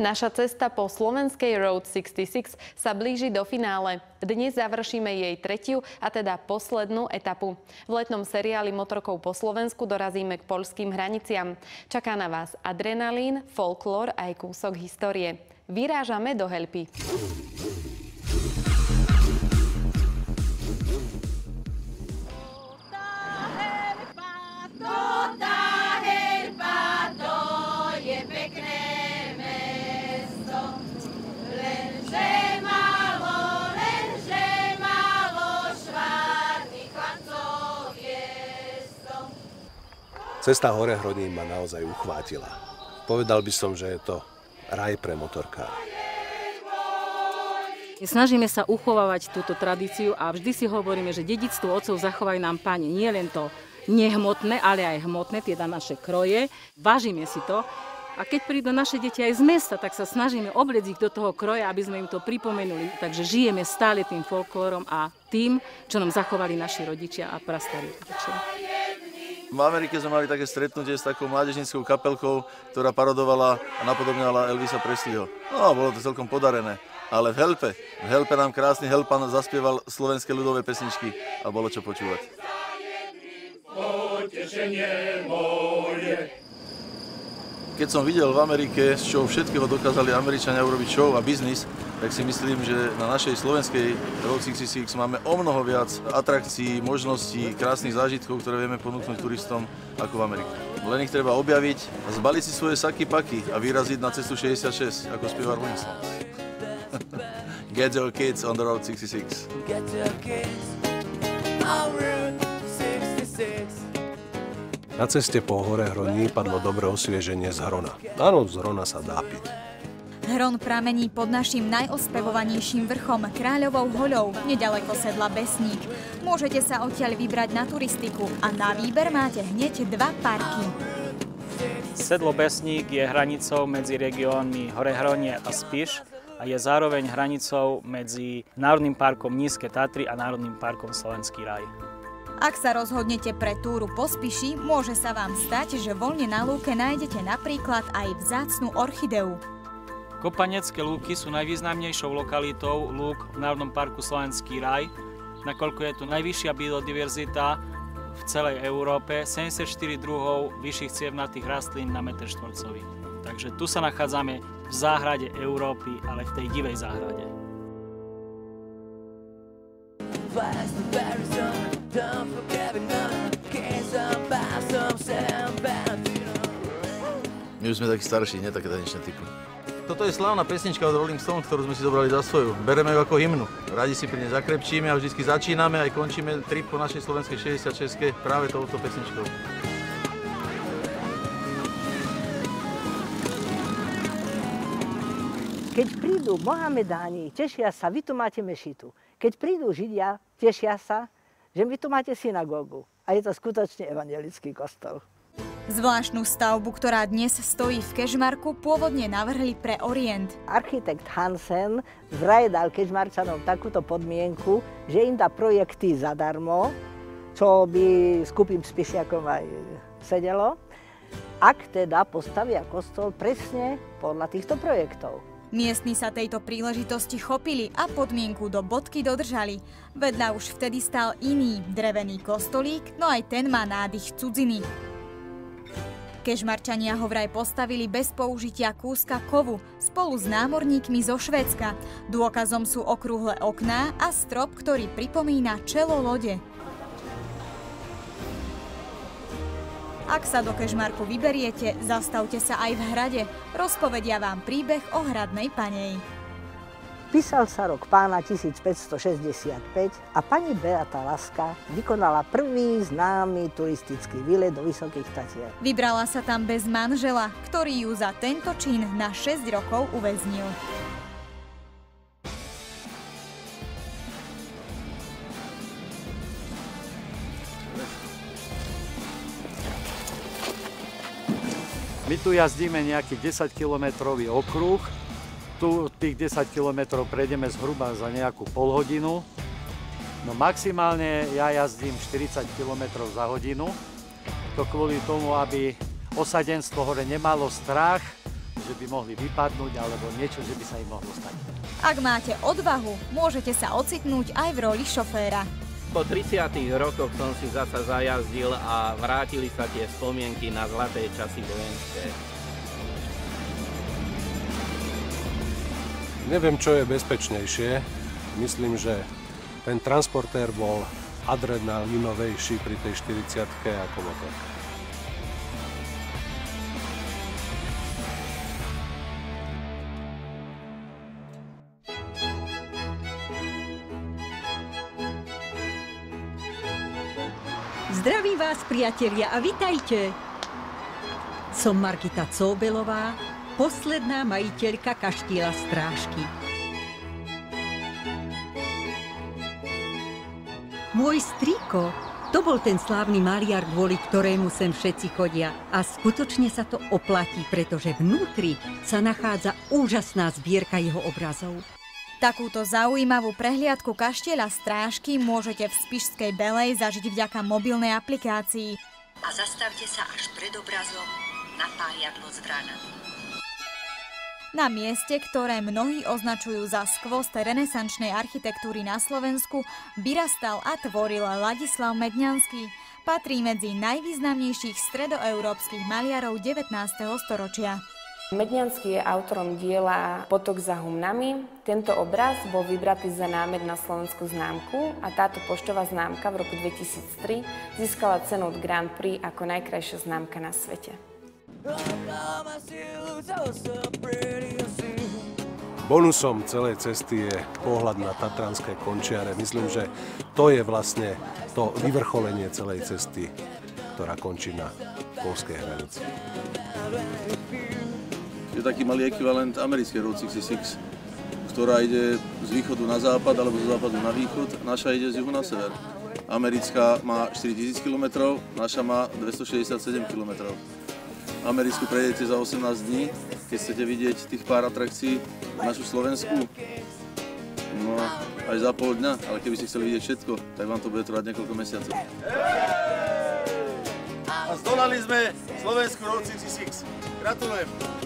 Naša cesta po slovenskej Route 66 sa blíži do finále. Dnes završíme jej tretiu a teda poslednú etapu. V letnom seriáli Motorkou po Slovensku dorazíme k poľským hraniciam. Čaká na vás adrenalín, folklór a aj kúsok histórie. Vyrážame do Helpy. Cesta hore Hroním ma naozaj uchvátila. Povedal by som, že je to raj pre motorkára. Snažíme sa uchovávať túto tradíciu a vždy si hovoríme, že dedičstvo otcov zachovajú nám Pane. Nie len to nehmotné, ale aj hmotné, teda naše kroje. Vážime si to. A keď prídu naše deti aj z mesta, tak sa snažíme obliecť ich do toho kroja, aby sme im to pripomenuli. Takže žijeme stále tým folklórom a tým, čo nám zachovali naši rodičia a prastarí rodičia. V Amerike sme mali také stretnutie s takou mládežníckou kapelkou, ktorá parodovala a napodobňovala Elvisa Presleyho. No a bolo to celkom podarené. Ale v Helpe nám krásny Helpan zaspieval slovenské ľudové pesničky a bolo čo počúvať. Potešenie moje. Keď som videl v Amerike, z čoho všetkého dokázali Američania urobiť show a biznis, tak si myslím, že na našej slovenskej Route 66 máme omnoho viac atrakcií, možností, krásnych zážitkov, ktoré vieme ponúknuť turistom ako v Amerike. Len ich treba objaviť, zbaliť si svoje saky-paky a vyraziť na cestu 66, ako spieva Rolling Stones. Get your kids on the Route 66. Get your kids on Route 66. Na ceste po hore Hroní padlo dobré osvieženie z Hrona. Áno, z Hrona sa dá piť. Hron pramení pod našim najospevovanejším vrchom Kráľovou hoľou, nedaleko sedla Besník. Môžete sa odtiaľ vybrať na turistiku a na výber máte hneď 2 parky. Sedlo Besník je hranicou medzi regiónmi Hore-Hronie a Spiš a je zároveň hranicou medzi Národným parkom Nízke Tatry a Národným parkom Slovenský raj. Ak sa rozhodnete pre túru po Spiši, môže sa vám stať, že voľne na lúke nájdete napríklad aj vzácnu orchideu. Kopanecké lúky sú najvýznamnejšou lokalitou lúk v Národnom parku Slovenský raj, nakoľko je tu najvyššia biodiverzita v celej Európe, 74 druhov vyšších cievnatých rastlín na meter štvorcový. Takže tu sa nachádzame v záhrade Európy, ale v tej divej záhrade. My už sme takí starší, nie také tanečné typy. Toto je slávna pesnička od Rolling Stones, ktorú sme si zobrali za svoju. Bereme ju ako hymnu. Radi si pri nej zakrepčíme a vždy začíname aj končíme trip po našej slovenskej 66 práve touto pesničkou. Keď prídu Mohamedáni, tešia sa, vy tu máte mešitu. Keď prídu Židia, tešia sa, že vy tu máte synagógu. A je to skutočne evangelický kostol. Zvláštnu stavbu, ktorá dnes stojí v Kežmarku, pôvodne navrhli pre Orient. Architekt Hansen vraj dal Kežmarčanom takúto podmienku, že im dá projekty zadarmo, čo by skupým Spišiakom aj sedelo, ak teda postavia kostol presne podľa týchto projektov. Miestni sa tejto príležitosti chopili a podmienku do bodky dodržali. Vedľa už vtedy stál iný drevený kostolík, no aj ten má nádych cudziny. Kežmarčania ho vraj postavili bez použitia kúska kovu spolu s námorníkmi zo Švédska. Dôkazom sú okrúhle okná a strop, ktorý pripomína čelo lode. Ak sa do Kežmarku vyberiete, zastavte sa aj v hrade. Rozpovedia vám príbeh o hradnej panej. Písal sa rok pána 1565 a pani Beata Laska vykonala prvý známy turistický výlet do Vysokých Tatier. Vybrala sa tam bez manžela, ktorý ju za tento čin na 6 rokov uväznil. My tu jazdíme nejaký 10-kilometrový okruh. Tu tých 10 kilometrov prejdeme zhruba za nejakú polhodinu. No maximálne ja jazdím 40 kilometrov za hodinu. To kvôli tomu, aby osadenstvo hore nemalo strach, že by mohli vypadnúť alebo niečo, že by sa im mohlo stať. Ak máte odvahu, môžete sa ocitnúť aj v roli šoféra. Po 30. rokoch som si zasa zajazdil a vrátili sa tie spomienky na zlaté časy vojenské. Neviem, čo je bezpečnejšie. Myslím, že ten transportér bol adrenalinovejší pri tej 40-ke ako motor. Zdravím vás, priatelia, a vitajte! Som Margita Cóbelová, posledná majiteľka kaštieľa Strážky. Môj strýko, to bol ten slávny maliar, kvôli ktorému sem všetci chodia. A skutočne sa to oplatí, pretože vnútri sa nachádza úžasná zbierka jeho obrazov. Takúto zaujímavú prehliadku kaštieľa Strážky môžete v Spišskej Belej zažiť vďaka mobilnej aplikácii. A zastavte sa až pred obrazom Napájadlo s vranami. Na mieste, ktoré mnohí označujú za skvost renesančnej architektúry na Slovensku, vyrastal a tvoril Ladislav Medňanský. Patrí medzi najvýznamnejších stredoeurópskych maliarov 19. storočia. Medňanský je autorom diela Potok za humnami. Tento obraz bol vybratý za námed na slovenskú známku a táto poštová známka v roku 2003 získala cenu Grand Prix ako najkrajšia známka na svete. Bonusom celej cesty je pohľad na tatranské končiare. Myslím, že to je vlastne to vyvrcholenie celej cesty, ktorá končí na poľskej hranici. Je taký malý ekvivalent americkej Route 66, ktorá ide z východu na západ alebo z západu na východ, naša ide z juhu na sever. Americká má 4000 km, naša má 267 km. Americkú prejdete za 18 dní, keď chcete vidieť tých pár atrakcií, našu Slovensku, no aj za pol dňa, ale keby ste chceli vidieť všetko, tak vám to bude trvať niekoľko mesiacov. A zdolali sme slovenskú Route 66. Gratulujem.